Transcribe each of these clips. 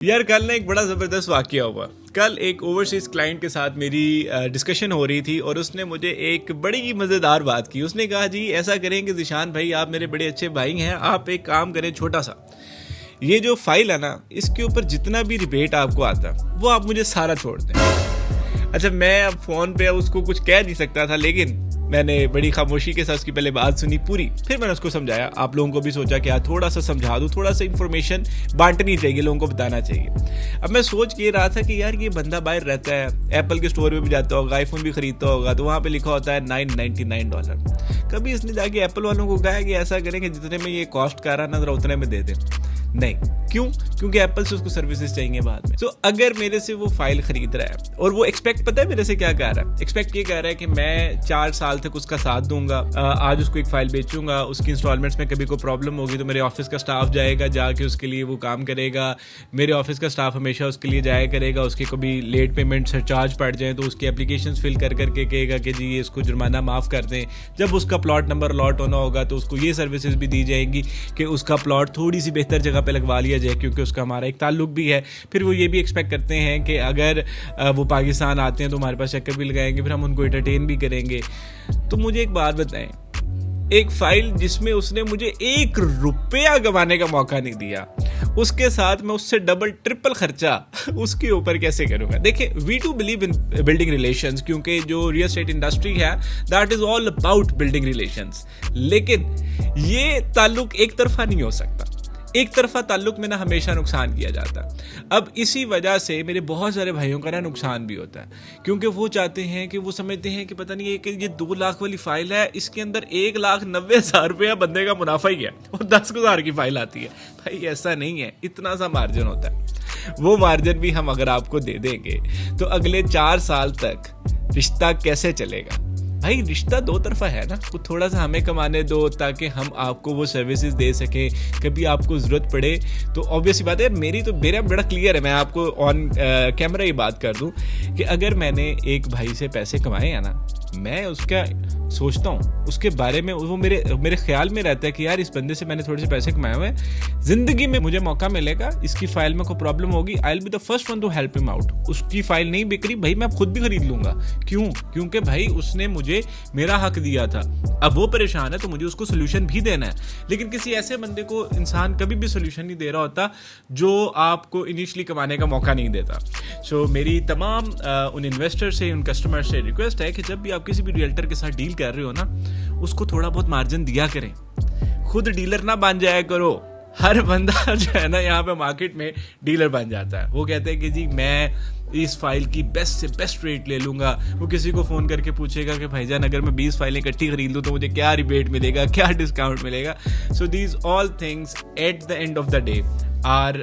यार कल ना एक बड़ा ज़बरदस्त वाक़या हुआ। कल एक ओवरसीज़ क्लाइंट के साथ मेरी डिस्कशन हो रही थी और उसने मुझे एक बड़ी मज़ेदार बात की। उसने कहा जी ऐसा करें कि ज़ीशान भाई आप मेरे बड़े अच्छे भाई हैं, आप एक काम करें छोटा सा, ये जो फाइल है ना इसके ऊपर जितना भी रिबेट आपको आता वो आप मुझे सारा छोड़ दें। अच्छा मैं अब फ़ोन पे उसको कुछ कह नहीं सकता था, लेकिन मैंने बड़ी खामोशी के साथ उसकी पहले बात सुनी पूरी, फिर मैंने उसको समझाया। आप लोगों को भी सोचा कि यार थोड़ा सा समझा दूँ, थोड़ा सा इन्फॉर्मेशन बांटनी चाहिए, लोगों को बताना चाहिए। अब मैं सोच के रहा था कि यार ये बंदा बाहर रहता है, एप्पल के स्टोर में भी जाता होगा, आईफोन भी खरीदता होगा, तो वहाँ पे लिखा होता है $999। कभी इसने जाके एप्पल वालों को कहा कि ऐसा करें कि जितने में ये कॉस्ट कर रहा है ना जरा उतने में दे दें? नहीं। क्यों? क्योंकि एप्पल से उसको सर्विसेज चाहिए बाद में। तो अगर मेरे से वो फाइल खरीद रहा है और वो एक्सपेक्ट, पता है मेरे से क्या कह रहा है? एक्सपेक्ट ये कह रहा है कि मैं 4 साल तक उसका साथ दूंगा, आज उसको एक फाइल बेचूंगा, उसकी इंस्टॉलमेंट्स में कभी कोई प्रॉब्लम होगी तो मेरे ऑफिस का स्टाफ जाएगा, जाके उसके लिए वो काम करेगा, मेरे ऑफिस का स्टाफ हमेशा उसके लिए जाया करेगा, उसके कभी लेट पेमेंट सरचार्ज पड़ जाए तो उसकी एप्लीकेशन फिल कर करके कहेगा कि जी ये इसको जुर्माना माफ़ कर दें। जब उसका प्लॉट नंबर अलॉट होना होगा तो उसको ये सर्विसेज भी दी जाएंगी कि उसका प्लॉट थोड़ी सी बेहतर जगह पे लगवा लिया जाए, क्योंकि उसका हमारा एक ताल्लुक भी है। फिर वो ये भी एक्सपेक्ट करते हैं कि अगर वो पाकिस्तान आते हैं तो हमारे पास चक्कर भी लगाएंगे, फिर हम उनको एंटरटेन भी करेंगे। तो मुझे एक बात बताएं, एक फाइल जिसमें उसने मुझे ₹1 कमाने का मौका नहीं दिया, उसके साथ मैं उससे डबल ट्रिपल खर्चा उसके ऊपर कैसे करूंगा? देखिए, we too believe in building relations, क्योंकि जो रियल एस्टेट इंडस्ट्री है that is all about building relations. लेकिन ये ताल्लुक एक तरफा नहीं हो सकता। एक तरफा ताल्लुक में ना हमेशा नुकसान किया जाता है। अब इसी वजह से मेरे बहुत सारे भाइयों का ना नुकसान भी होता है, क्योंकि वो चाहते हैं कि वो समझते हैं कि पता नहीं कि ये 2 लाख वाली फाइल है, इसके अंदर ₹1,90,000 बंदे का मुनाफा ही है और 10,000 की फाइल आती है। भाई ऐसा नहीं है, इतना सा मार्जिन होता है। वो मार्जिन भी हम अगर आपको दे देंगे तो अगले 4 साल तक रिश्ता कैसे चलेगा? भाई रिश्ता 2 तरफा है ना, वो थोड़ा सा हमें कमाने दो ताकि हम आपको वो सर्विसेज दे सकें। कभी आपको ज़रूरत पड़े तो ऑब्वियसली बात है, मेरा बड़ा क्लियर है, मैं आपको ऑन कैमरा ही बात कर दूं कि अगर मैंने एक भाई से पैसे कमाए हैं ना, मैं उसका सोचता हूँ उसके बारे में, वो मेरे ख्याल में रहता है कि यार इस बंदे से मैंने थोड़े से पैसे कमाए हुए हैं, ज़िंदगी में मुझे मौका मिलेगा, इसकी फ़ाइल में कोई प्रॉब्लम होगी, I will be the first one two help him out. उसकी फ़ाइल नहीं बिक रही, भाई मैं खुद भी खरीद लूँगा। क्यों? क्योंकि भाई उसने मुझे मेरा हक दिया था, अब वो परेशान है तो मुझे उसको सोल्यूशन भी देना है। लेकिन किसी ऐसे बंदे को इंसान कभी भी सोल्यूशन नहीं दे रहा होता जो आपको इनिशियली कमाने का मौका नहीं देता। सो मेरी तमाम उन इन्वेस्टर से, उन कस्टमर से रिक्वेस्ट है कि जब भी आप किसी भी रियल्टर के साथ डील कर रहे हो ना, उसको थोड़ा बहुत मार्जिन दिया करें। खुद डीलर ना बन जाया करो। हर बंदा जो है ना यहाँ पे मार्केट में डीलर बन जाता है। वो कहते हैं कि जी मैं इस फाइल की बेस्ट से बेस्ट रेट ले लूँगा। वो किसी को फ़ोन करके पूछेगा कि भाईजान अगर मैं 20 फाइलें इकट्ठी खरीद लूँ तो मुझे क्या रिबेट मिलेगा, क्या डिस्काउंट मिलेगा। So these all things at the end of the day are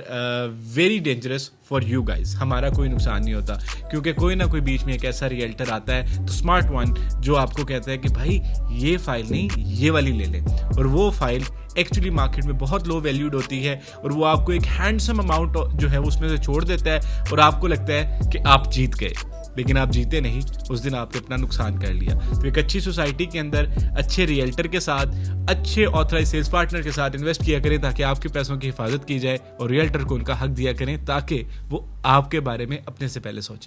very dangerous for you guys. हमारा कोई नुकसान नहीं होता, क्योंकि कोई ना कोई बीच में एक ऐसा रियल्टर आता है तो स्मार्ट वन जो आपको कहता है कि भाई ये फाइल नहीं, ये वाली ले लें, और वो फाइल एक्चुअली मार्केट में बहुत लो वैल्यूड होती है और वो आपको एक हैंडसम अमाउंट जो है उसमें से छोड़ देता है और आपको लगता है कि आप जीत गए, लेकिन आप जीते नहीं, उस दिन आपने अपना नुकसान कर लिया। तो एक अच्छी सोसाइटी के अंदर अच्छे रियल्टर के साथ, अच्छे ऑथराइज सेल्स पार्टनर के साथ इन्वेस्ट किया करें ताकि आपके पैसों की हिफाजत की जाए और रियल्टर को उनका हक दिया करें ताकि वो आपके बारे में अपने से पहले सोचे।